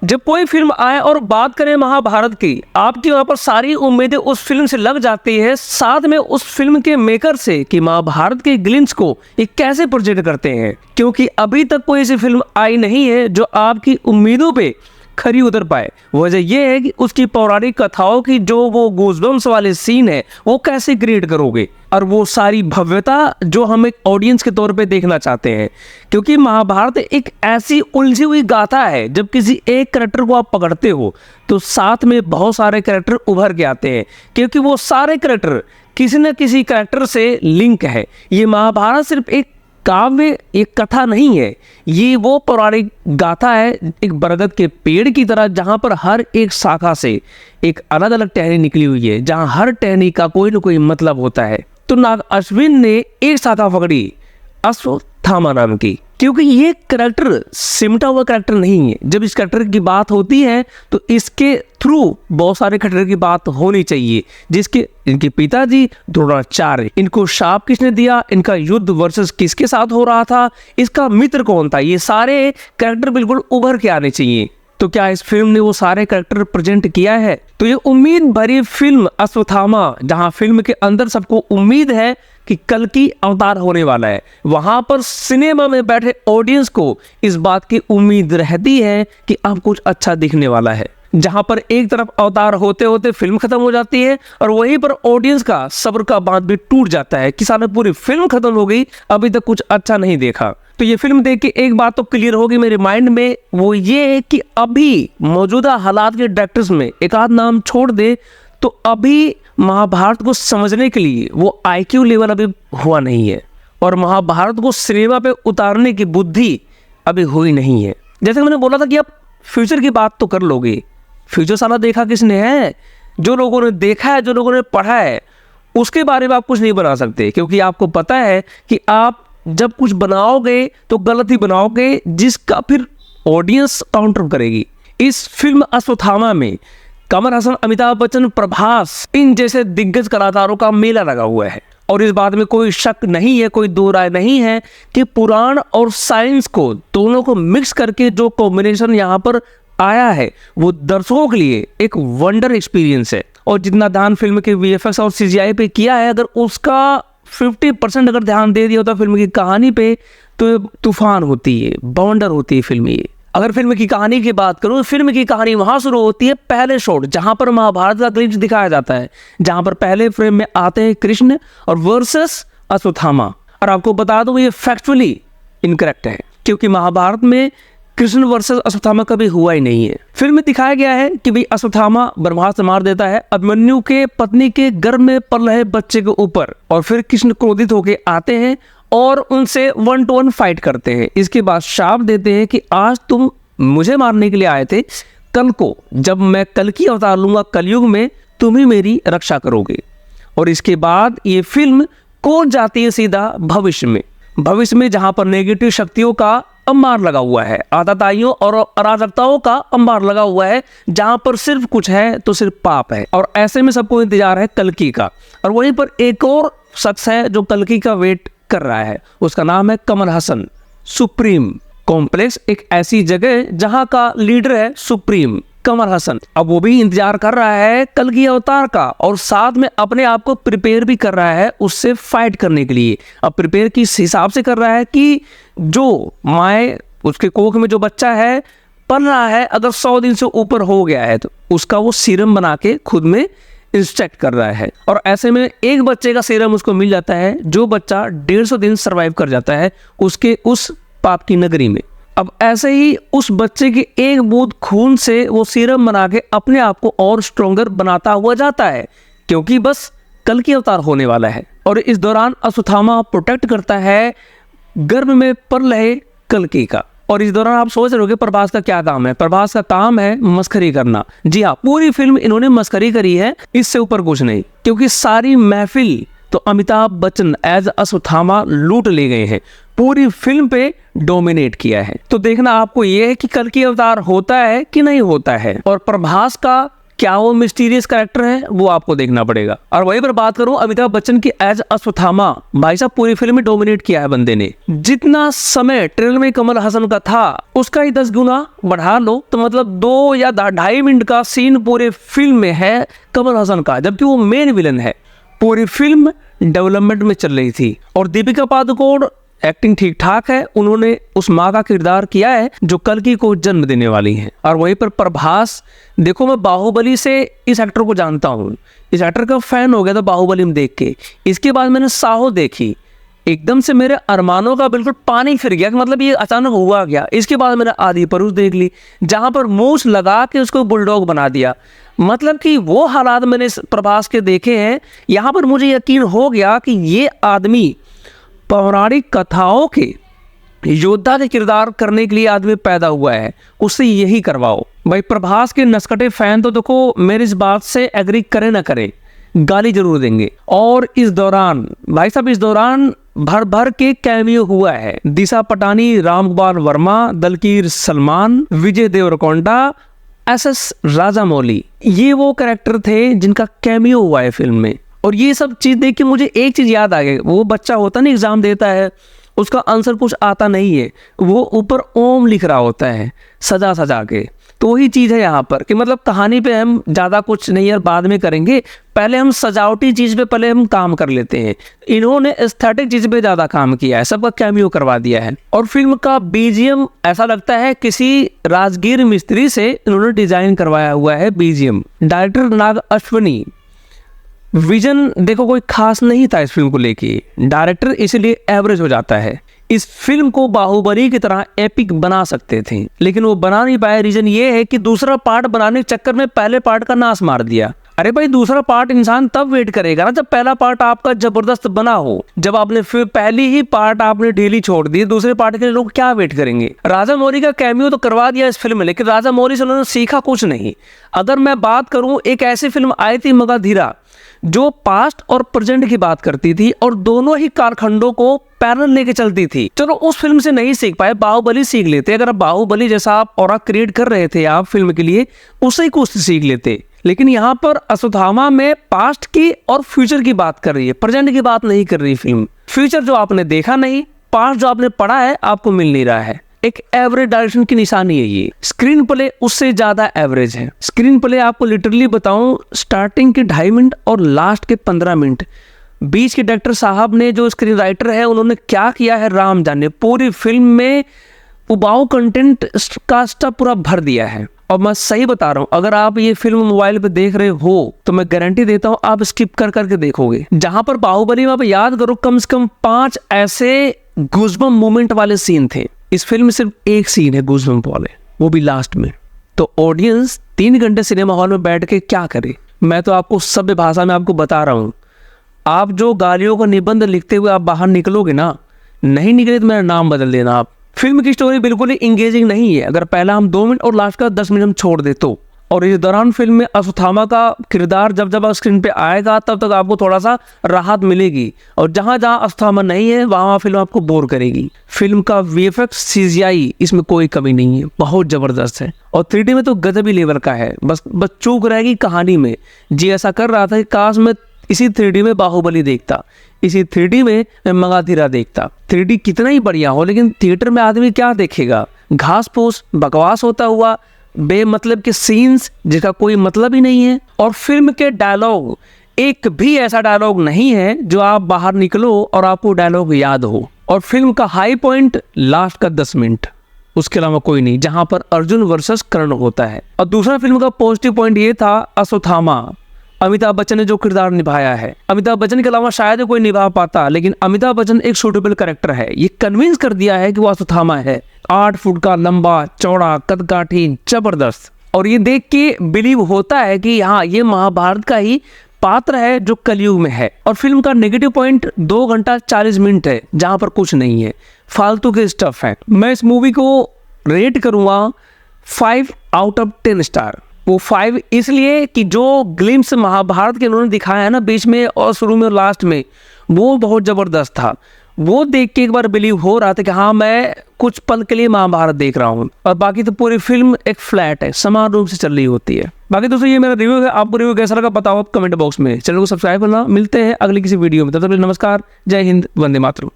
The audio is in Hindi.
जब कोई फिल्म आए और बात करें महाभारत की, आपकी वहां पर सारी उम्मीदें उस फिल्म से लग जाती है, साथ में उस फिल्म के मेकर से कि महाभारत के ग्लिम्स को ये कैसे प्रोजेक्ट करते हैं, क्योंकि अभी तक कोई ऐसी फिल्म आई नहीं है जो आपकी उम्मीदों पे खरी उतर पाए। वजह यह है कि उसकी पौराणिक कथाओं की जो वो गूज़बम्स वाले सीन है वो कैसे क्रिएट करोगे, और वो सारी भव्यता जो हम एक ऑडियंस के तौर पे देखना चाहते हैं। क्योंकि महाभारत एक ऐसी उलझी हुई गाथा है, जब किसी एक कैरेक्टर को आप पकड़ते हो तो साथ में बहुत सारे कैरेक्टर उभर के आते हैं, क्योंकि वो सारे कैरेक्टर किसी न किसी कैरेक्टर से लिंक है। ये महाभारत सिर्फ एक काव्य, एक कथा नहीं है, ये वो पौराणिक गाथा है, एक बरगद के पेड़ की तरह, जहाँ पर हर एक शाखा से एक अलग अलग टहनी निकली हुई है, जहाँ हर टहनी का कोई ना कोई मतलब होता है। तो नाग अश्विन ने एक शाखा पकड़ी अश्वत्थामा नाम की, क्योंकि ये कैरेक्टर सिमटा हुआ कैरेक्टर नहीं है। जब इस कैरेक्टर की बात होती है तो इसके थ्रू बहुत सारे कैरेक्टर की बात होनी चाहिए, जिसके इनके पिताजी द्रोणाचार्य, इनको शाप किसने दिया, इनका युद्ध वर्सेस किसके साथ हो रहा था, इसका मित्र कौन था, ये सारे कैरेक्टर बिल्कुल उभर के आने चाहिए। तो क्या इस फिल्म ने वो सारे कैरेक्टर प्रेजेंट किया है? तो ये उम्मीद भरी फिल्म अश्वत्थामा, जहां फिल्म के अंदर सबको उम्मीद है कि कल्कि अवतार होने वाला है, वहां पर सिनेमा में बैठे ऑडियंस को इस बात की उम्मीद रहती है कि अब कुछ अच्छा दिखने वाला है। जहां पर एक तरफ अवतार होते होते फिल्म खत्म हो जाती है और वहीं पर ऑडियंस का सब्र का बांध भी टूट जाता है कि साले पूरी फिल्म खत्म हो गई, अभी तक कुछ अच्छा नहीं देखा। तो ये फिल्म देख के एक बात तो क्लियर होगी मेरे माइंड में, वो ये है कि अभी मौजूदा हालात के डायरेक्टर्स में एक आध नाम छोड़ दे तो अभी महाभारत को समझने के लिए वो IQ लेवल अभी हुआ नहीं है, और महाभारत को सिनेमा पे उतारने की बुद्धि अभी हुई नहीं है। जैसे मैंने बोला था कि आप फ्यूचर की बात तो कर लोगे, फ्यूचर साला देखा किसने है? जो लोगों ने देखा है, जो लोगों ने पढ़ा है, उसके बारे में आप कुछ नहीं बना सकते, क्योंकि आपको पता है कि आप जब कुछ बनाओगे तो गलत ही बनाओगे, जिसका फिर ऑडियंस काउंटर करेगी। इस फिल्म अश्वत्थामा में कमल हसन, अमिताभ बच्चन, प्रभास, इन जैसे दिग्गज कलाकारों का मेला लगा हुआ है, और इस बात में कोई शक नहीं है, कोई दो राय नहीं है कि पुराण और साइंस को दोनों को मिक्स करके जो कॉम्बिनेशन यहाँ पर आया है वो दर्शकों के लिए एक वंडर एक्सपीरियंस है। और जितना ध्यान फिल्म के VFX और CGI पे किया है, अगर उसका 50% अगर ध्यान दे दिया होता फिल्म की कहानी पे, तो तूफान होती है, वंडर होती है फिल्म ये। अगर फिल्म की कहानी की बात करूं, फिल्म की कहानी वहां शुरू होती है पहले शॉट, जहां पर महाभारत का ग्लिम्स दिखाया जाता है, जहां पर पहले फ्रेम में आते हैं कृष्ण और वर्सेस अश्वत्थामा। और आपको बता दूं ये फैक्चुअली इनकरेक्ट है, क्योंकि महाभारत में कृष्ण वर्सेस अश्वत्थामा कभी हुआ ही नहीं है। फिल्म में दिखाया गया है कि भाई अश्वत्थामा ब्रह्मास्त्र मार देता है अभिमन्यु के पत्नी के गर्भ में पल रहे बच्चे के ऊपर, और फिर कृष्ण क्रोधित होकर आते हैं और उनसे 1 to 1 फाइट करते हैं। इसके बाद शाप देते हैं कि आज तुम मुझे मारने के लिए आए थे, कल को जब मैं कल्कि अवतार लूंगा कलयुग में, तुम ही मेरी रक्षा करोगे। और इसके बाद ये फिल्म को जाती है सीधा भविष्य में, जहां पर नेगेटिव शक्तियों का अंबार लगा हुआ है, आतताइयों और अराजकताओं का अंबार लगा हुआ है, जहां पर सिर्फ कुछ है तो सिर्फ पाप है। और ऐसे में सबको इंतजार है कल्कि का, और वहीं पर एक और शख्स है जो कल्कि का वेट कर रहा है, उसका नाम है कमल हसन। सुप्रीम कॉम्प्लेक्स एक ऐसी जगह जहां का लीडर है सुप्रीम कमल हसन। अब वो भी इंतजार कर रहा है कल्कि अवतार का, और साथ में अपने आप को प्रिपेयर भी कर रहा है उससे फाइट करने के लिए। अब प्रिपेयर किस हिसाब से कर रहा है कि जो माए उसके कोख में जो बच्चा है पल रहा है, अगर 100 दिन से ऊपर हो गया है तो उसका वो सीरम बना के खुद में इंस्ट्रक्ट कर रहा है। और ऐसे में एक बच्चे का सीरम उसको मिल जाता है, जो बच्चा 150 दिन सर्वाइव कर जाता है उसके उस पाप की नगरी में। अब ऐसे ही उस बच्चे के एक बूंद खून से वो सीरम बना के अपने आप को और स्ट्रोंगर बनाता हुआ जाता है, क्योंकि बस कल्कि अवतार होने वाला है। और इस दौरान अश्वत्थामा प्रोटेक्ट करता है गर्भ में पल रहे कल्कि का। और इस दौरान आप सोच रहे होगे प्रभास का क्या काम है? प्रभास का काम है मस्खरी करना। जी हाँ, पूरी फिल्म इन्होंने मस्खरी करी है, इससे ऊपर कुछ नहीं, क्योंकि सारी महफिल तो अमिताभ बच्चन एज अश्वत्थामा लूट ले गए हैं, पूरी फिल्म पे डोमिनेट किया है। तो देखना आपको यह है कि कल्कि अवतार होता है कि नहीं होता है, और प्रभास का क्या वो मिस्टीरियस कैरेक्टर है वो आपको देखना पड़ेगा। और वहीं पर बात करूं अमिताभ बच्चन की एज अश्वत्थामा, भाई साहब पूरी फिल्म में डोमिनेट किया है बंदे ने। जितना समय ट्रेलर में कमल हसन का था उसका ही 10 गुना बढ़ा लो तो मतलब 2 या 2.5 मिनट का सीन पूरे फिल्म में है कमल हसन का, जबकि वो मेन विलन है। पूरी फिल्म डेवलपमेंट में चल रही थी और दीपिका पादुकोण एक्टिंग ठीक ठाक है, उन्होंने उस माँ का किरदार किया है जो कल्कि को जन्म देने वाली है। और वहीं पर प्रभास, देखो मैं बाहुबली से इस एक्टर को जानता हूँ, इस एक्टर का फैन हो गया था बाहुबली में देख के। इसके बाद मैंने साहो देखी, एकदम से मेरे अरमानों का बिल्कुल पानी फिर गया कि मतलब ये अचानक हुआ गया। इसके बाद मैंने आदि पुरुष देख ली जहाँ पर मूछ लगा के उसको बुलडॉग बना दिया। मतलब कि वो हालात मैंने प्रभास के देखे हैं। यहाँ पर मुझे यकीन हो गया कि ये आदमी पौराणिक कथाओं के योद्धा के किरदार करने के लिए आदमी पैदा हुआ है, उससे यही करवाओ। भाई प्रभास के नसकटे फैन तो देखो मेरी इस बात से एग्री करे ना करे, गाली जरूर देंगे। और इस दौरान भाई साहब, इस दौरान भर भर के कैमियो हुआ है। दिशा पटानी, रामगोपाल वर्मा, दलकीर सलमान, विजय देवरकोंडा, एस राजामौली, ये वो कैरेक्टर थे जिनका कैमियो हुआ है फिल्म में। और ये सब चीज़ देख के मुझे एक चीज़ याद आ गई, वो बच्चा होता नहीं एग्ज़ाम देता है, उसका आंसर कुछ आता नहीं है, वो ऊपर ओम लिख रहा होता है सजा सजा के। तो वही चीज़ है यहाँ पर कि मतलब कहानी पे हम ज़्यादा कुछ नहीं यार बाद में करेंगे, पहले हम सजावटी चीज़ पे पहले हम काम कर लेते हैं। इन्होंने एस्थेटिक चीज़ पे ज़्यादा काम किया है, सबका कैमियो करवा दिया है। और फिल्म का बीजीएम ऐसा लगता है किसी राजगीर मिस्त्री से इन्होंने डिज़ाइन करवाया हुआ है बीजीएम। डायरेक्टर नाग अश्वनी, विजन देखो कोई खास नहीं था इस फिल्म को लेके, डायरेक्टर इसलिए एवरेज हो जाता है। इस फिल्म को बाहुबली की तरह एपिक बना सकते थे लेकिन वो बना नहीं पाए। रीजन ये है कि दूसरा पार्ट बनाने के चक्कर में पहले पार्ट का नाश मार दिया। अरे भाई दूसरा पार्ट इंसान तब वेट करेगा ना जब पहला पार्ट आपका जबरदस्त बना हो। जब आपने फिर पहली ही पार्ट आपने ढीली छोड़ दी, दूसरे पार्ट के लिए लोग क्या वेट करेंगे। राजा मौली का कैमियो तो करवा दिया इस फिल्म में, लेकिन राजा मौली से उन्होंने सीखा कुछ नहीं। अगर मैं बात करूं, एक ऐसी फिल्म आई थी मगधीरा जो पास्ट और प्रेजेंट की बात करती थी और दोनों ही कालखंडों को पैरेलल लेके चलती थी। चलो उस फिल्म से नहीं सीख पाए, बाहुबली सीख लेते। अगर आप बाहुबली जैसा आप और क्रिएट कर रहे थे आप फिल्म के लिए, उससे ही कुछ सीख लेते। लेकिन यहाँ पर अश्वत्थामा में पास्ट की और फ्यूचर की बात कर रही है, प्रेजेंट की बात नहीं कर रही फिल्म। फ्यूचर जो आपने देखा नहीं, पास्ट जो आपने पढ़ा है आपको मिल नहीं रहा है। एक एवरेज डायरेक्शन की निशानी है ये। स्क्रीन प्ले उससे ज्यादा एवरेज है। स्क्रीन प्ले आपको लिटरली बताऊं, स्टार्टिंग के 2.5 मिनट और लास्ट के 15 मिनट बीच के डायरेक्टर साहब ने, जो स्क्रीन राइटर है, उन्होंने क्या किया है राम जाने। पूरी फिल्म में उबाऊ कंटेंट का स्टफ पूरा भर दिया है। और मैं सही बता रहा हूँ, अगर आप ये फिल्म मोबाइल पे देख रहे हो तो मैं गारंटी देता हूँ आप स्किप कर करके देखोगे। जहां पर बाहुबली में आप याद करो कम से कम 5 ऐसे गूज़बम्प मोमेंट वाले सीन थे, इस फिल्म में सिर्फ एक सीन है गूज़बम्प वाले, वो भी लास्ट में। तो ऑडियंस 3 घंटे सिनेमा हॉल में बैठ के क्या करे। मैं तो आपको सभ्य भाषा में आपको बता रहा हूँ, आप जो गालियों का निबंध लिखते हुए आप बाहर निकलोगे ना, नहीं निकले तो मेरा नाम बदल देना आप। फिल्म की स्टोरी बिल्कुल ही इंगेजिंग नहीं है अगर पहला हम 2 मिनट और लास्ट का 10 मिनट हम छोड़ दे तो। और इस दौरान फिल्म में अश्वत्थामा का किरदार जब जब स्क्रीन पे आएगा तब तक आपको थोड़ा सा राहत मिलेगी, और जहां जहां अश्वत्थामा नहीं है वहां फिल्म आपको बोर करेगी। फिल्म का वीएफएक्स सीजीआई इसमें कोई कमी नहीं है, बहुत जबरदस्त है। और 3D में तो गजबी लेवल का है, बस चूक रहेगी कहानी में। जी ऐसा कर रहा था कि काश मैं इसी 3D में बाहुबली देखता, इसी 3D में मैं मगधीरा देखता। 3D कितना ही बढ़िया हो, लेकिन थिएटर में आदमी क्या देखेगा, घास फूस बकवास होता हुआ, बेमतलब के सीन्स जिसका कोई मतलब ही नहीं है। और फिल्म के डायलॉग, एक भी ऐसा डायलॉग नहीं है जो आप बाहर निकलो और आपको डायलॉग याद हो। और फिल्म का हाई पॉइंट लास्ट का 10 मिनट, उसके अलावा कोई नहीं, जहां पर अर्जुन वर्सेस कर्ण होता है। और दूसरा फिल्म का पॉजिटिव पॉइंट ये था, अश्वत्थामा अमिताभ बच्चन ने जो किरदार निभाया है, अमिताभ बच्चन के अलावा शायद कोई निभा पाता, लेकिन अमिताभ बच्चन एक सूटेबल कैरेक्टर है। ये कन्विंस कर दिया है कि वो अश्वत्थामा है। 8 फुट का लंबा चौड़ा कदकाठी जबरदस्त। और ये देख के बिलीव होता है कि हाँ ये महाभारत का ही पात्र है जो कलयुग में है। और फिल्म का नेगेटिव पॉइंट 2 घंटा 40 मिनट है जहां पर कुछ नहीं है, फालतू के स्टफ है। मैं इस मूवी को रेट करूंगा 5 आउट ऑफ 10 स्टार। वो 5 इसलिए कि जो ग्लिम्स महाभारत के उन्होंने दिखाया है ना बीच में और शुरू में और लास्ट में, वो बहुत ज़बरदस्त था। वो देख के एक बार बिलीव हो रहा था कि हाँ मैं कुछ पल के लिए महाभारत देख रहा हूँ, और बाकी तो पूरी फिल्म एक फ्लैट है, समान रूप से चल रही होती है। बाकी दोस्तों ये मेरा रिव्यू है, आपको रिव्यू कैसा लगा बताओ आप कमेंट बॉक्स में। चैनल को सब्सक्राइब करना, मिलते हैं अगली किसी वीडियो में, तब तक के लिए नमस्कार, जय हिंद, वंदे मातरम।